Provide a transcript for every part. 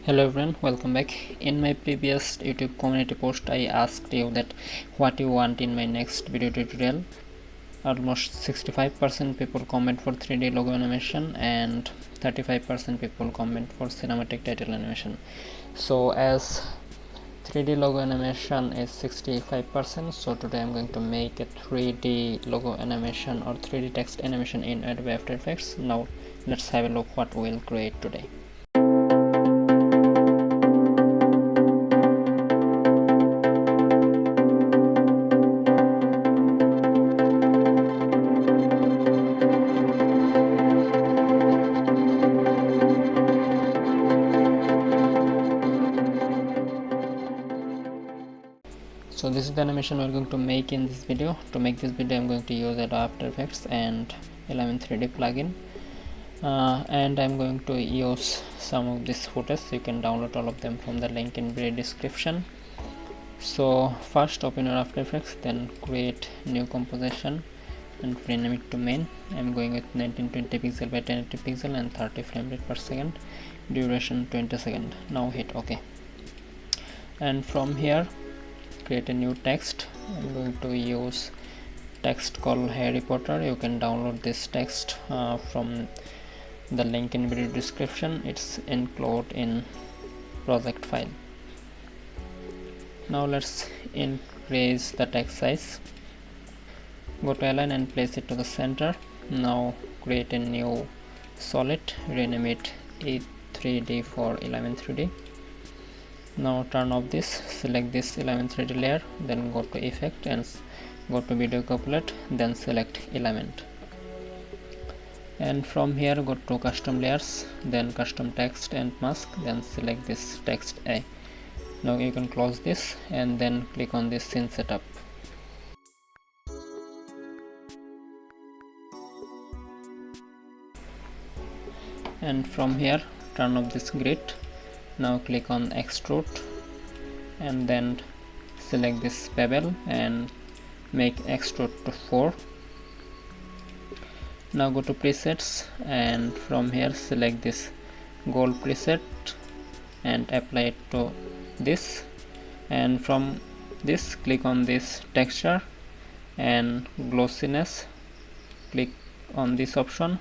Hello everyone, welcome back. In my previous YouTube community post, I asked you that what you want in my next video tutorial. Almost 65% people comment for 3D logo animation and 35% people comment for cinematic title animation. So as 3D logo animation is 65%, so today I'm going to make a 3D logo animation or 3D text animation in Adobe After Effects. Now let's have a look what we'll create today. So this is the animation we're going to make in this video. To make this video I'm going to use Adobe After Effects and Element 3D plugin, and I'm going to use some of this footage. You can download all of them from the link in the description. So first open your After Effects, then create new composition and rename it to main. I'm going with 1920 pixel by 1080 pixel and 30 frame rate per second, duration 20 seconds. Now hit OK, and from here create a new text. I'm going to use text called Harry Potter. You can download this text from the link in video description. It's included in project file. Now let's increase the text size. Go to align and place it to the center. Now create a new solid, rename it E3D for element 3D. Now turn off this, select this element 3D layer, then go to effect and go to video couplet, then select element, and from here go to custom layers, then custom text and mask, then select this text A. Now you can close this and then click on this scene setup. And from here turn off this grid. Now click on extrude and then select this bevel and make extrude to 4. Now go to presets and from here select this gold preset and apply it to this, and from this click on this texture and glossiness, click on this option,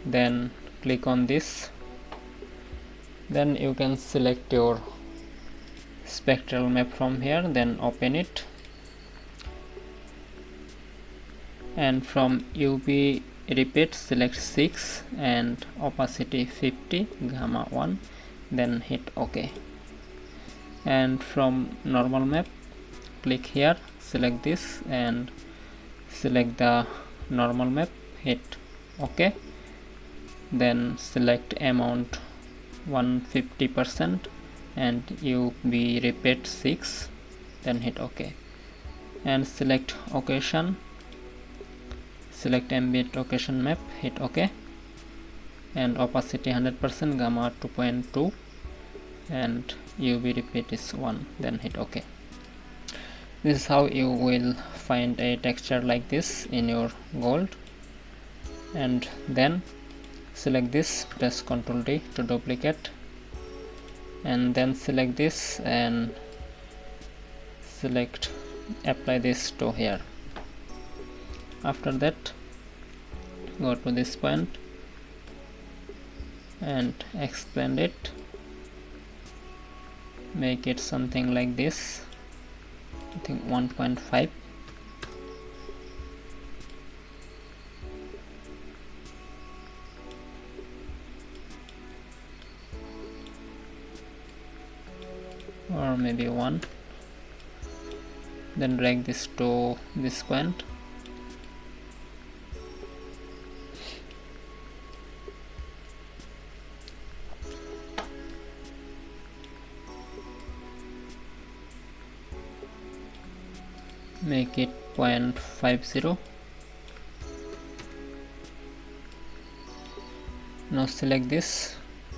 then click on this. Then you can select your spectral map from here, then open it, and from UV repeat select 6 and opacity 50, gamma 1, then hit OK. And from normal map click here, select this and select the normal map, hit OK, then select amount 150% and UV repeat 6, then hit OK, and select occasion, select ambient occasion map, hit OK, and opacity 100%, gamma 2.2 and UV repeat is 1, then hit OK. This is how you will find a texture like this in your gold. And then select this, press Ctrl D to duplicate, and then select this and select apply this to here. After that go to this point and expand it, make it something like this, I think 1.5. or maybe 1, then drag this to this point, make it 0.50. Now select this,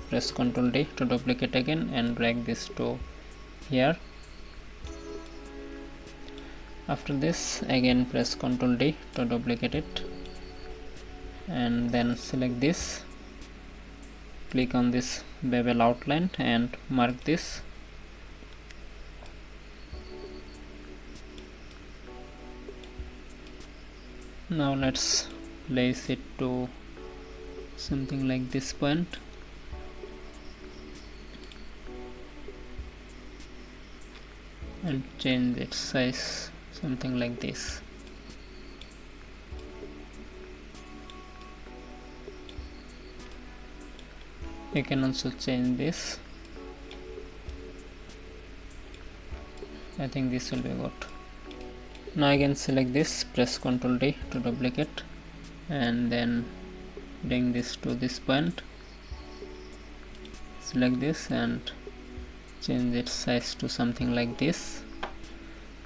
press Ctrl D to duplicate again and drag this to here. After this again press Ctrl D to duplicate it and then select this click on this bevel outline and mark this. Now let's place it to something like this point. And change its size something like this. You can also change this. I think this will be good. Now again select this, press Ctrl D to duplicate, and then bring this to this point. Select this and change its size to something like this.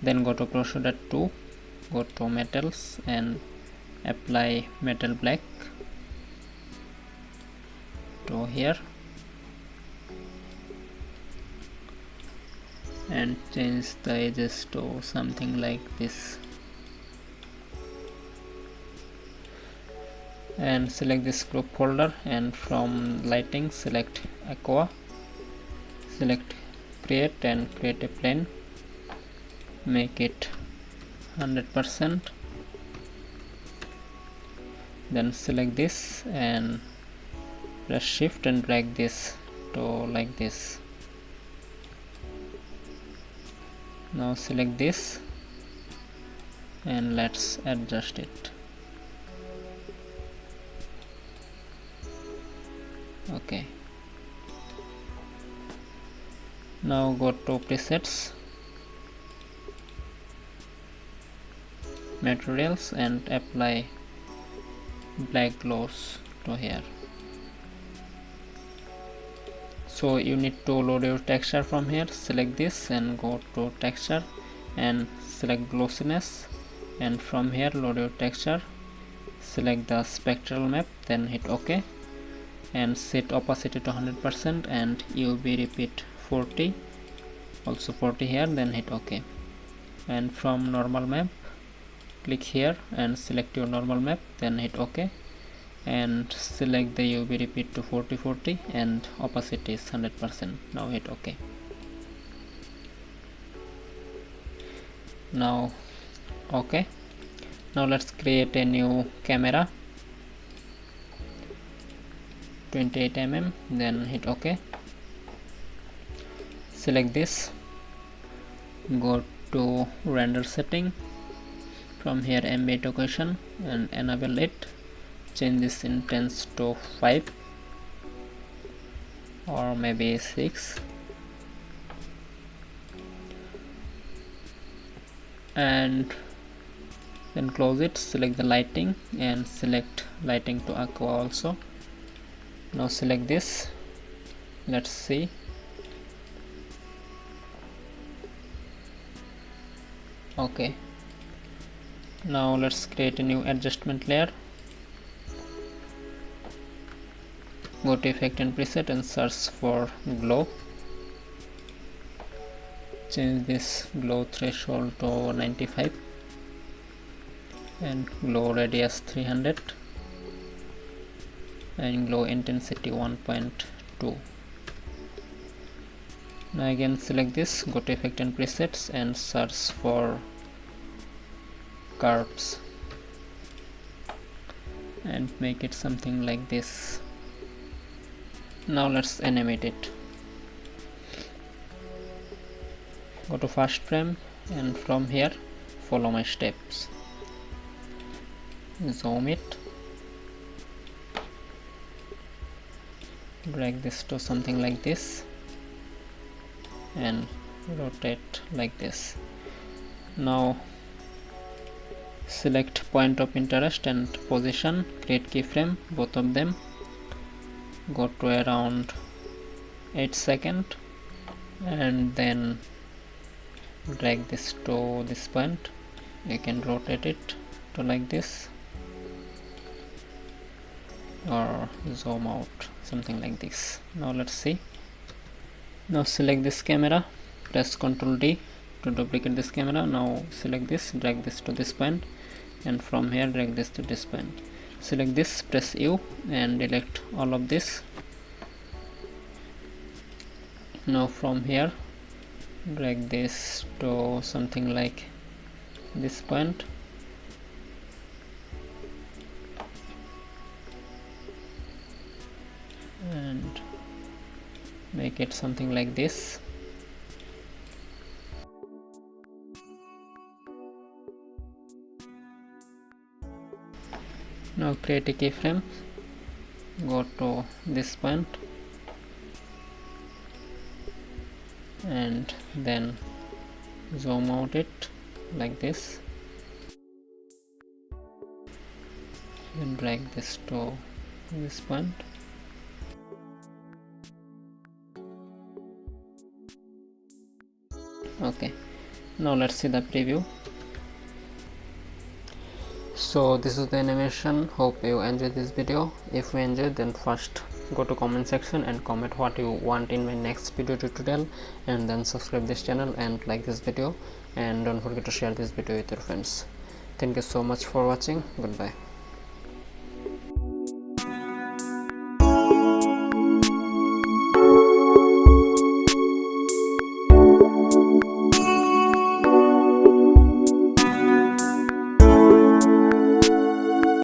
Then go to Proceed 2, go to metals and apply metal black to here, and change the edges to something like this. And select this group folder, and from lighting select aqua, select create and create a plane, make it 100%. Then select this and press shift and drag this to like this. Now select this and let's adjust it. Okay. Now go to presets, materials, and apply black gloss to here. So you need to load your texture from here. Select this and go to texture and select glossiness, and from here load your texture, select the spectral map, then hit OK and set opacity to 100% and UV repeat 40, also 40 here, then hit OK. And from normal map click here and select your normal map, then hit OK and select the UV repeat to 40 and opacity is 100%. Now hit OK. Now OK. Now let's create a new camera, 28 mm, then hit OK. Select this, go to render setting, from here ambient occlusion and enable it, change this intense to 5 or maybe 6, and then close it. Select the lighting and select lighting to aqua also. Now select this, let's see. Okay. Now let's create a new adjustment layer. Go to effect and preset and search for glow. Change this glow threshold to 95 and glow radius 300 and glow intensity 1.2. Now again select this, go to effect and presets and search for curves and make it something like this. Now let's animate it. Go to first frame and from here follow my steps. Zoom it, drag this to something like this and rotate like this. Now select point of interest and position, create keyframe, both of them, go to around 8 seconds and then drag this to this point. You can rotate it to like this or zoom out something like this. Now let's see. Now select this camera, press Ctrl D to duplicate this camera. Now select this, drag this to this point and from here drag this to this point. Select this, press U and delete all of this Now from here drag this to something like this point, and make it something like this. Now create a keyframe, go to this point and then zoom out it like this, and drag this to this point. Okay, now let's see the preview. So this is the animation. Hope you enjoyed this video. If you enjoyed, then first go to comment section and comment what you want in my next video tutorial, and then subscribe this channel and like this video, and don't forget to share this video with your friends. Thank you so much for watching. Goodbye.